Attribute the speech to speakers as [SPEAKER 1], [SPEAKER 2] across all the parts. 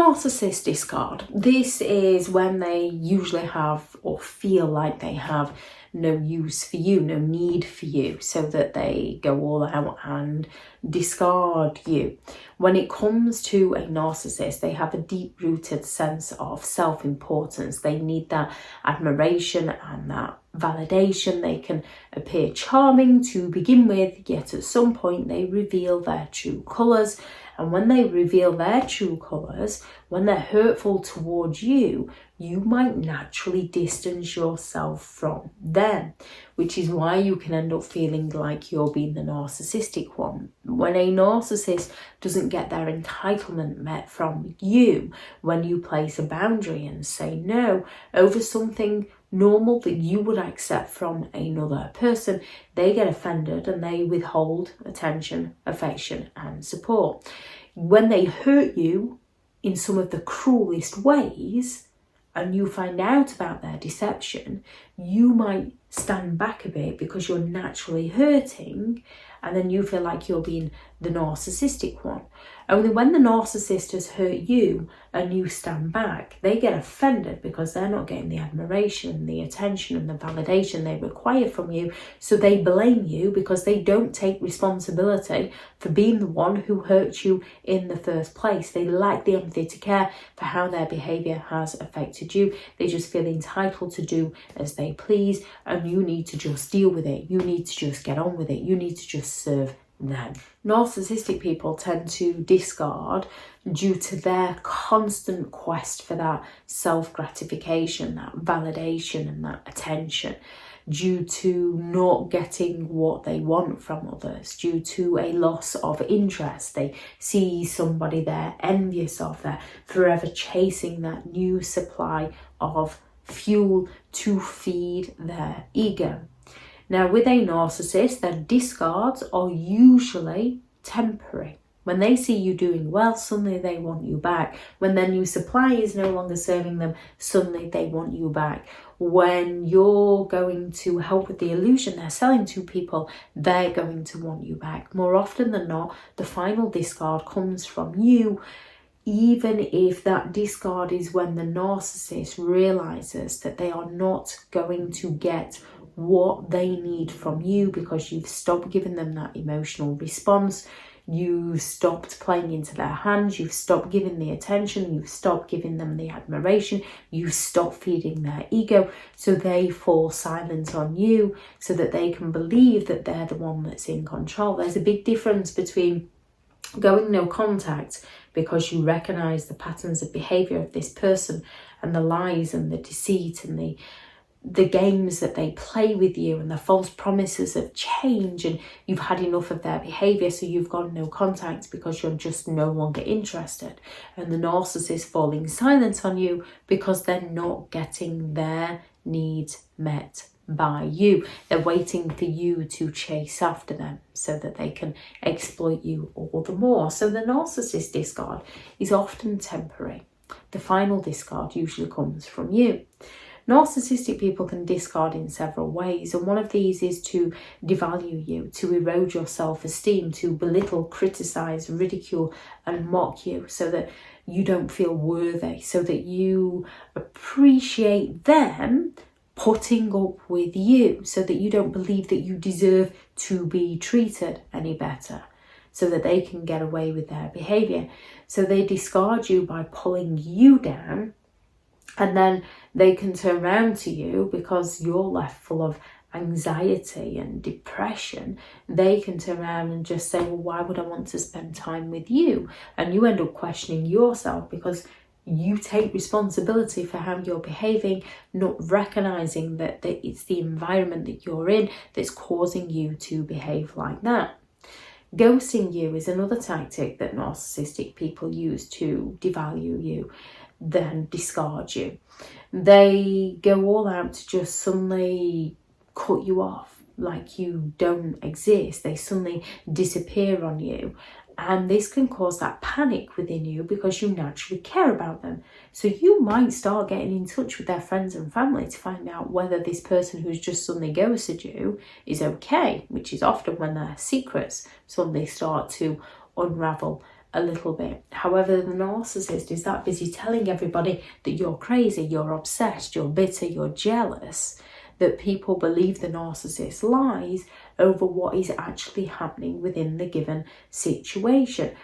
[SPEAKER 1] narcissist discard. This is when they usually have or feel like they have no use for you, no need for you, so that they go all out and discard you. When it comes to a narcissist, they have a deep-rooted sense of self-importance. They need that admiration and that validation. They can appear charming to begin with, yet at some point they reveal their true colours. And when they reveal their true colours, when they're hurtful towards you, you might naturally distance yourself from them, which is why you can end up feeling like you're being the narcissistic one. When a narcissist doesn't get their entitlement met from you, when you place a boundary and say no over something normal that you would accept from another person, they get offended and they withhold attention, affection and support. When they hurt you in some of the cruelest ways and you find out about their deception, you might stand back a bit because you're naturally hurting, and then you feel like you're being the narcissistic one. Only when the narcissist has hurt you and you stand back, they get offended because they're not getting the admiration, the attention and the validation they require from you. So they blame you because they don't take responsibility for being the one who hurt you in the first place. They lack the empathy to care for how their behaviour has affected you. They just feel entitled to do as they please, and you need to just deal with it. You need to just get on with it. You need to just serve them. Narcissistic people tend to discard due to their constant quest for that self-gratification, that validation and that attention, due to not getting what they want from others, due to a loss of interest. They see somebody they're envious of, they're forever chasing that new supply of fuel to feed their ego. Now, with a narcissist, their discards are usually temporary. When they see you doing well, suddenly they want you back. When their new supply is no longer serving them, suddenly they want you back. When you're going to help with the illusion they're selling to people, they're going to want you back. More often than not, the final discard comes from you, even if that discard is when the narcissist realizes that they are not going to get what they need from you because you've stopped giving them that emotional response. You've stopped playing into their hands. You've stopped giving the attention. You've stopped giving them the admiration. You've stopped feeding their ego. So they fall silent on you so that they can believe that they're the one that's in control. There's a big difference between going no contact because you recognize the patterns of behavior of this person and the lies and the deceit and the games that they play with you and the false promises of change, and you've had enough of their behavior, so you've got no contact because you're just no longer interested. And the narcissist falling silent on you because they're not getting their needs met by you. They're waiting for you to chase after them so that they can exploit you all the more. So the narcissist discard is often temporary. The final discard usually comes from you. Narcissistic people can discard in several ways, and one of these is to devalue you, to erode your self-esteem, to belittle, criticize, ridicule and mock you so that you don't feel worthy, so that you appreciate them putting up with you, so that you don't believe that you deserve to be treated any better, so that they can get away with their behaviour. So they discard you by pulling you down, and then they can turn around to you because you're left full of anxiety and depression. They can turn around and just say, well, why would I want to spend time with you? And you end up questioning yourself because you take responsibility for how you're behaving, not recognizing that it's the environment that you're in that's causing you to behave like that. Ghosting you is another tactic that narcissistic people use to devalue you, then discard you. They go all out to just suddenly cut you off like you don't exist. They suddenly disappear on you, and this can cause that panic within you because you naturally care about them. So you might start getting in touch with their friends and family to find out whether this person who's just suddenly ghosted you is okay, which is often when their secrets suddenly start to unravel a little bit. However, the narcissist is that busy telling everybody that you're crazy, you're obsessed, you're bitter, you're jealous, that people believe the narcissist lies over what is actually happening within the given situation.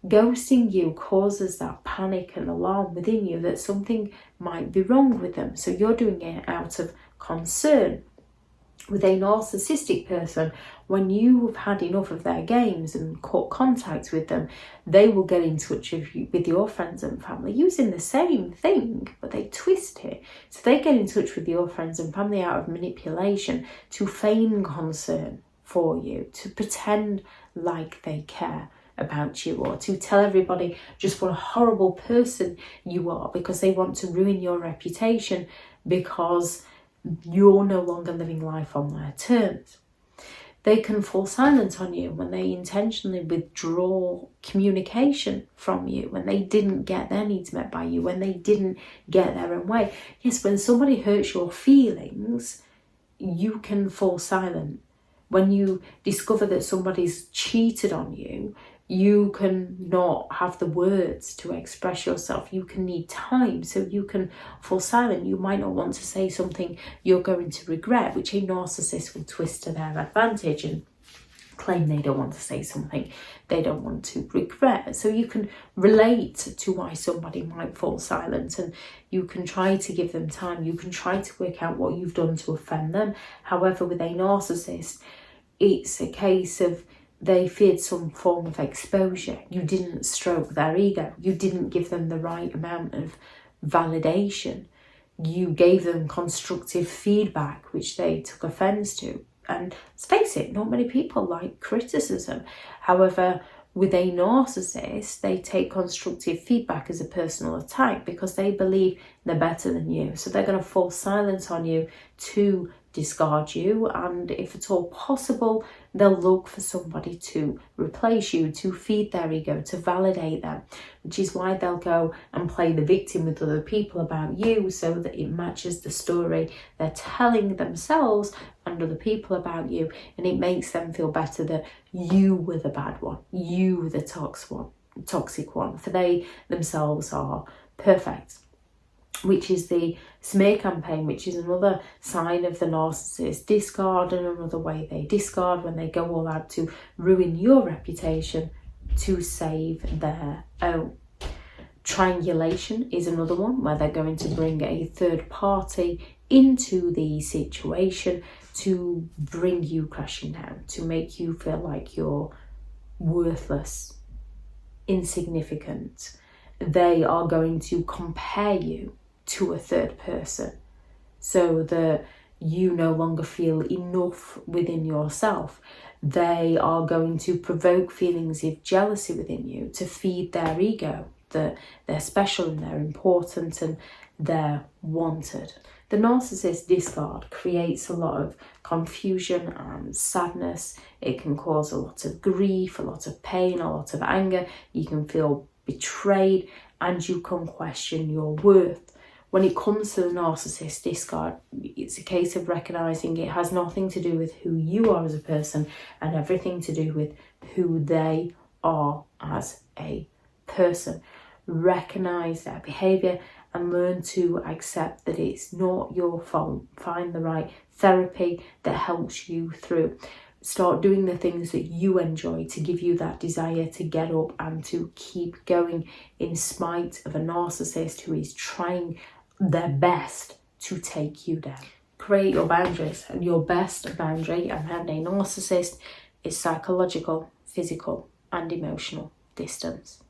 [SPEAKER 1] Ghosting you causes that panic and alarm within you that something might be wrong with them. So you're doing it out of concern. With a narcissistic person, when you've had enough of their games and cut contact with them, they will get in touch with your friends and family using the same thing, but they twist it. So they get in touch with your friends and family out of manipulation to feign concern for you, to pretend like they care about you, or to tell everybody just what a horrible person you are, because they want to ruin your reputation because you're no longer living life on their terms. They can fall silent on you when they intentionally withdraw communication from you, when they didn't get their needs met by you, when they didn't get their own way. Yes, when somebody hurts your feelings, you can fall silent. When you discover that somebody's cheated on you, you can not have the words to express yourself. You can need time, so you can fall silent. You might not want to say something you're going to regret, which a narcissist will twist to their advantage and claim they don't want to say something they don't want to regret. So you can relate to why somebody might fall silent, and you can try to give them time. You can try to work out what you've done to offend them. However, with a narcissist, it's a case of they feared some form of exposure. You didn't stroke their ego. You didn't give them the right amount of validation. You gave them constructive feedback, which they took offense to. And let's face it, not many people like criticism. However, with a narcissist, they take constructive feedback as a personal attack because they believe they're better than you. So they're going to fall silent on you to discard you, and if at all possible, they'll look for somebody to replace you, to feed their ego, to validate them, which is why they'll go and play the victim with other people about you so that it matches the story they're telling themselves and other people about you, and it makes them feel better that you were the bad one, you were the toxic one, for they themselves are perfect. Which is the smear campaign, which is another sign of the narcissist discard, and another way they discard when they go all out to ruin your reputation to save their own. Triangulation is another one where they're going to bring a third party into the situation to bring you crashing down, to make you feel like you're worthless, insignificant. They are going to compare you to a third person so that you no longer feel enough within yourself. They are going to provoke feelings of jealousy within you to feed their ego, that they're special and they're important and they're wanted. The narcissist discard creates a lot of confusion and sadness. It can cause a lot of grief, a lot of pain, a lot of anger. You can feel betrayed and you can question your worth. When it comes to the narcissist discard, it's a case of recognising it has nothing to do with who you are as a person and everything to do with who they are as a person. Recognise their behaviour and learn to accept that it's not your fault. Find the right therapy that helps you through. Start doing the things that you enjoy to give you that desire to get up and to keep going in spite of a narcissist who is trying their best to take you down. Create your boundaries, and your best boundary around a narcissist is psychological, physical and emotional distance.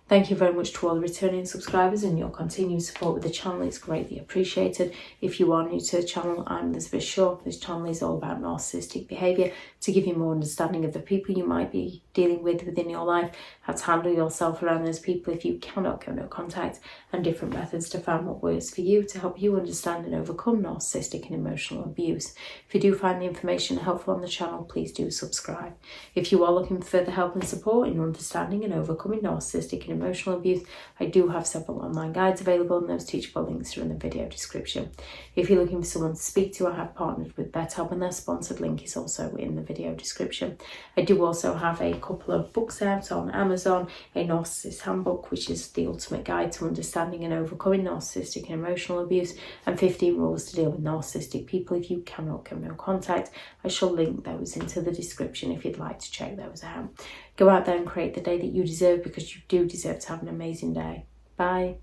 [SPEAKER 1] Thank you very much to all the returning subscribers, and your continued support with the channel is greatly appreciated. If you are new to the channel, I'm Elizabeth Shaw. This channel is all about narcissistic behaviour to give you more understanding of the people you might be dealing with within your life, how to handle yourself around those people if you cannot go no contact, and different methods to find what works for you to help you understand and overcome narcissistic and emotional abuse. If you do find the information helpful on the channel, please do subscribe. If you are looking for further help and support in understanding and overcoming narcissistic and emotional abuse. I do have several online guides available, and those teachable links are in the video description. If you're looking for someone to speak to, I have partnered with BetterHelp, and their sponsored link is also in the video description. I do also have a couple of books out on Amazon, a Narcissists Handbook, which is the ultimate guide to understanding and overcoming narcissistic and emotional abuse, and 15 rules to deal with narcissistic people if you cannot come no contact. I shall link those into the description if you'd like to check those out. Go out there and create the day that you deserve, because you do deserve to have an amazing day. Bye.